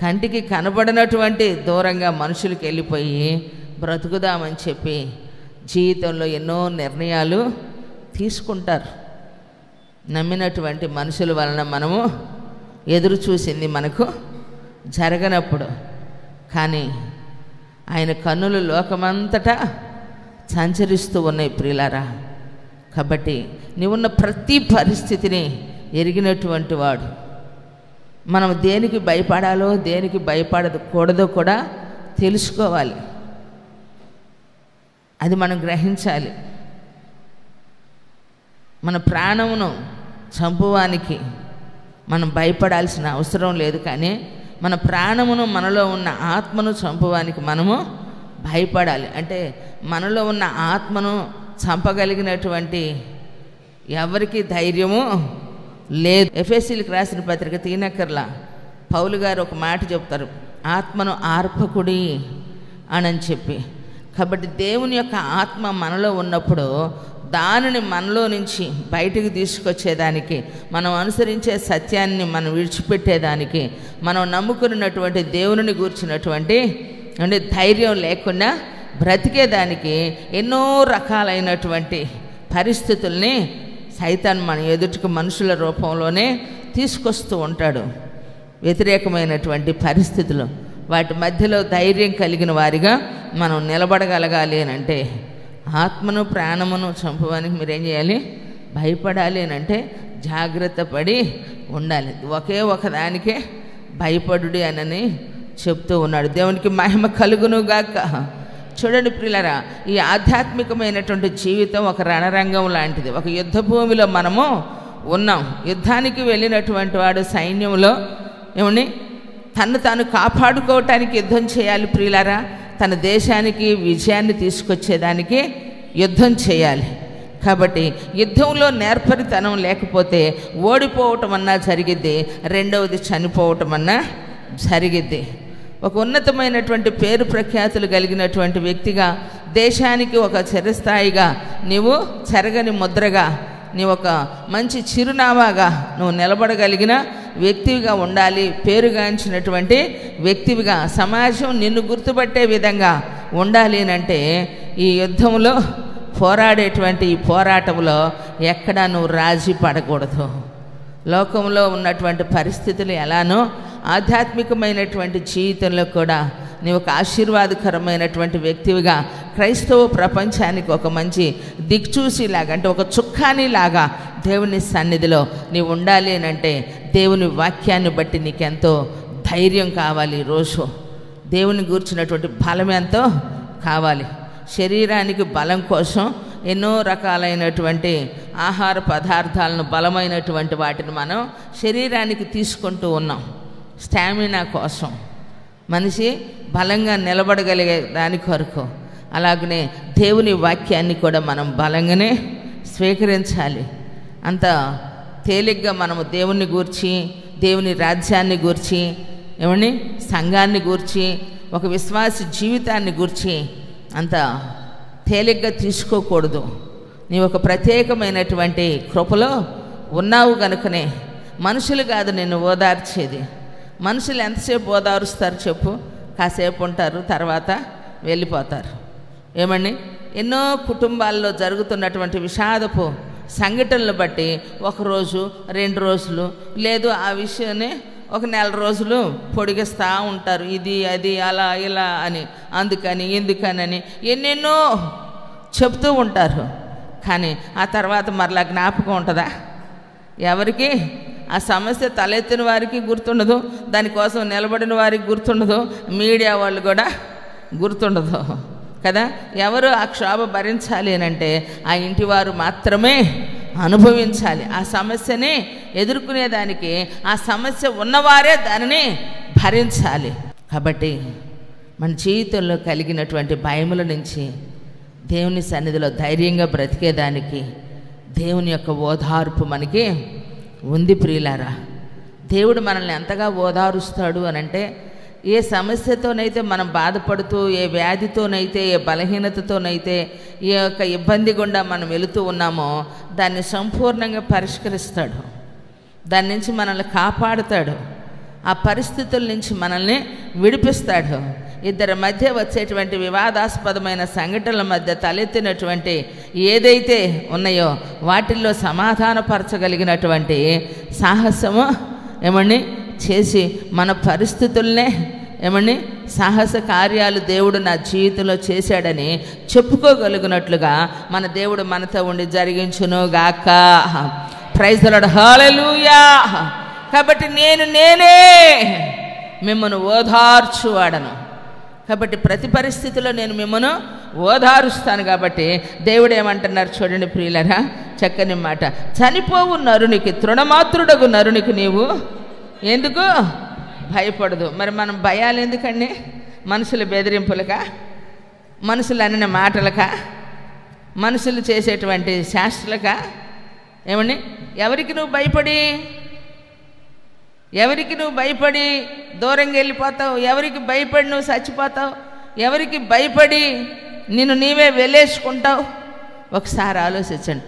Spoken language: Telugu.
కంటికి కనబడినటువంటి దూరంగా మనుషులకు వెళ్ళిపోయి బ్రతుకుదామని చెప్పి జీవితంలో ఎన్నో నిర్ణయాలు తీసుకుంటారు. నమ్మినటువంటి మనుషుల వలన మనము ఎదురు చూసింది మనకు జరగనప్పుడు, కానీ ఆయన కన్నులు లోకమంతటా సంచరిస్తూ ఉన్నాయి ప్రియులారా. కాబట్టి నీవున్న ప్రతి పరిస్థితిని ఎరిగినటువంటి వాడు. మనం దేనికి భయపడాలో దేనికి భయపడకూడదో కూడా తెలుసుకోవాలి. అది మనం గ్రహించాలి. మన ప్రాణమును చంపువానికి మనం భయపడాల్సిన అవసరం లేదు, కానీ మన ప్రాణమును, మనలో ఉన్న ఆత్మను చంపువానికి మనము భయపడాలి. అంటే మనలో ఉన్న ఆత్మను చంపగలిగినటువంటి ఎవరికి ధైర్యము లేదు. ఎఫెసీలకు రాసిన పత్రిక తీనకర్లా పౌలు గారు ఒక మాట చెప్తారు, ఆత్మను ఆర్పకుడి అని చెప్పి. కాబట్టి దేవుని యొక్క ఆత్మ మనలో ఉన్నప్పుడు దానిని మనలో నుంచి బయటికి తీసుకొచ్చేదానికి, మనం అనుసరించే సత్యాన్ని మనం విడిచిపెట్టేదానికి, మనం నమ్ముకున్నటువంటి దేవుని గూర్చినటువంటి అంటే ధైర్యం లేకుండా బ్రతికేదానికి ఎన్నో రకాలైనటువంటి పరిస్థితుల్ని సైతాన్ మన ఎదుటికి మనుషుల రూపంలోనే తీసుకొస్తూ ఉంటాడు. వ్యతిరేకమైనటువంటి పరిస్థితులు, వాటి మధ్యలో ధైర్యం కలిగిన వారిగా మనం నిలబడగలగాలి అని అంటే ఆత్మను ప్రాణమును చంపడానికి మీరేం చేయాలి? భయపడాలి అని అంటే జాగ్రత్త పడి ఉండాలి. ఒకే ఒకదానికే భయపడుడి అని చెప్తూ ఉన్నాడు. దేవునికి మహిమ కలుగునుగాక. చూడండి ప్రియులారా, ఈ ఆధ్యాత్మికమైనటువంటి జీవితం ఒక రణరంగం లాంటిది. ఒక యుద్ధ భూమిలో మనము ఉన్నాం. యుద్ధానికి వెళ్ళినటువంటి వాడు సైన్యంలో ఏమని తను తాను కాపాడుకోవటానికి యుద్ధం చేయాలి ప్రియులారా. తన దేశానికి విజయాన్ని తీసుకొచ్చేదానికి యుద్ధం చేయాలి. కాబట్టి యుద్ధంలో నేర్పరితనం లేకపోతే ఓడిపోవటం అన్నా జరిగిద్ది, రెండవది చనిపోవటం అన్నా జరిగిద్ది. ఒక ఉన్నతమైనటువంటి పేరు ప్రఖ్యాతులు కలిగినటువంటి వ్యక్తిగా, దేశానికి ఒక చిరస్థాయిగా, నీవు చెరగని ముద్రగా, నీవు ఒక మంచి చిరునామాగా నువ్వు నిలబడగలిగిన వ్యక్తివిగా ఉండాలి. పేరుగాంచినటువంటి వ్యక్తివిగా సమాజం నిన్ను గుర్తుపట్టే విధంగా ఉండాలి అంటే ఈ యుద్ధంలో పోరాడేటువంటి ఈ పోరాటంలో ఎక్కడా నువ్వు రాజీ పడకూడదు. లోకంలో ఉన్నటువంటి పరిస్థితులు ఎలానో ఆధ్యాత్మికమైనటువంటి జీవితంలో కూడా నీవు ఒక ఆశీర్వాదకరమైనటువంటి వ్యక్తివిగా క్రైస్తవ ప్రపంచానికి ఒక మంచి దిక్చూసిలాగా, అంటే ఒక చుక్కానిలాగా దేవుని సన్నిధిలో నీవు ఉండాలి అని అంటే దేవుని వాక్యాన్ని బట్టి నీకెంతో ధైర్యం కావాలి. రోజు దేవుని గూర్చినటువంటి బలం ఎంతో కావాలి. శరీరానికి బలం కోసం ఎన్నో రకాలైనటువంటి ఆహార పదార్థాలను, బలమైనటువంటి వాటిని మనం శరీరానికి తీసుకుంటూ ఉన్నాం. స్టామినా కోసం, మనిషి బలంగా నిలబడగలిగే దాని కొరకు. అలాగనే దేవుని వాక్యాన్ని కూడా మనం బలంగానే స్వీకరించాలి. అంత తేలిగ్గా మనము దేవుని గూర్చి, దేవుని రాజ్యాన్ని గూర్చి, ఏమని సంఘాన్ని గూర్చి, ఒక విశ్వాస జీవితాన్ని గూర్చి అంత తేలిగ్గా తీసుకోకూడదు. నీవు ఒక ప్రత్యేకమైనటువంటి కృపలో ఉన్నావు కనుకనే మనుషులు కాదు నిన్ను ఓదార్చేది. మనుషులు ఎంతసేపు ఓదారుస్తారు చెప్పు? కాసేపు ఉంటారు, తర్వాత వెళ్ళిపోతారు. ఏమండి, ఎన్నో కుటుంబాల్లో జరుగుతున్నటువంటి విషాదపు సంఘటనలు బట్టి ఒకరోజు, 2 రోజులు, లేదు ఆ విషయాన్ని ఒక నెల రోజులు పొడిగిస్తూ ఉంటారు. ఇది అది అలా ఇలా అని, అందుకని ఎందుకనని ఎన్నెన్నో చెప్తూ ఉంటారు. కానీ ఆ తర్వాత మరలా జ్ఞాపకం ఉంటుందా? ఎవరికి ఆ సమస్య తలెత్తిన వారికి గుర్తుండదు, దానికోసం నిలబడిన వారికి గుర్తుండదు, మీడియా వాళ్ళు కూడా గుర్తుండదు కదా. ఎవరు ఆ క్షోభ భరించాలి అని అంటే ఆ ఇంటి వారు మాత్రమే అనుభవించాలి. ఆ సమస్యని ఎదుర్కొనేదానికి ఆ సమస్య ఉన్నవారే దానిని భరించాలి. కాబట్టి మన జీవితంలో కలిగినటువంటి భయముల నుంచి దేవుని సన్నిధిలో ధైర్యంగా బ్రతికేదానికి దేవుని యొక్క ఓదార్పు మనకి ఉంది ప్రియులారా. దేవుడు మనల్ని ఎంతగా ఓదారుస్తాడు అని అంటే, ఏ సమస్యతోనైతే మనం బాధపడుతూ, ఏ వ్యాధితోనైతే, ఏ బలహీనతతోనైతే, ఏ యొక్క ఇబ్బంది గుండా మనం వెళుతూ ఉన్నామో దాన్ని సంపూర్ణంగా పరిష్కరిస్తాడు. దాని నుంచి మనల్ని కాపాడుతాడు. ఆ పరిస్థితుల నుంచి మనల్ని విడిపిస్తాడు. ఇద్దరి మధ్య వచ్చేటువంటి వివాదాస్పదమైన సంఘటనల మధ్య తలెత్తినటువంటి ఏదైతే ఉన్నాయో వాటిల్లో సమాధానపరచగలిగినటువంటి సాహసము ఏమండి చేసి మన పరిస్థితుల్నే ఏమండి సాహస కార్యాలు దేవుడు నా జీవితంలో చేశాడని చెప్పుకోగలిగినట్లుగా మన దేవుడు మనతో ఉండి జరిగించును గాక. ప్రైజ్ ది లార్డ్, హల్లెలూయా. కాబట్టి నేనే మిమ్మల్ని ఓదార్చువాడను. కాబట్టి ప్రతి పరిస్థితిలో నేను మిమ్మల్ని ఓదారుస్తాను. కాబట్టి దేవుడు ఏమంటున్నారు చూడండి ప్రియులరా, చక్కని మాట. చనిపోవు నరునికి, తృణమాత్రుడగు నరునికి నీవు ఎందుకు భయపడదు. మరి మనం భయాలు ఎందుకండి? మనుషుల బెదిరింపులకా, మనుషులు అనిన మాటలకా, మనుషులు చేసేటువంటి శాస్త్రలకా? ఏమండి, ఎవరికి నువ్వు భయపడి దూరంగా వెళ్ళిపోతావు? ఎవరికి భయపడి నువ్వు చచ్చిపోతావు? ఎవరికి భయపడి నిన్ను నీవే వెలేసుకుంటావు? ఒకసారి ఆలోచించండి.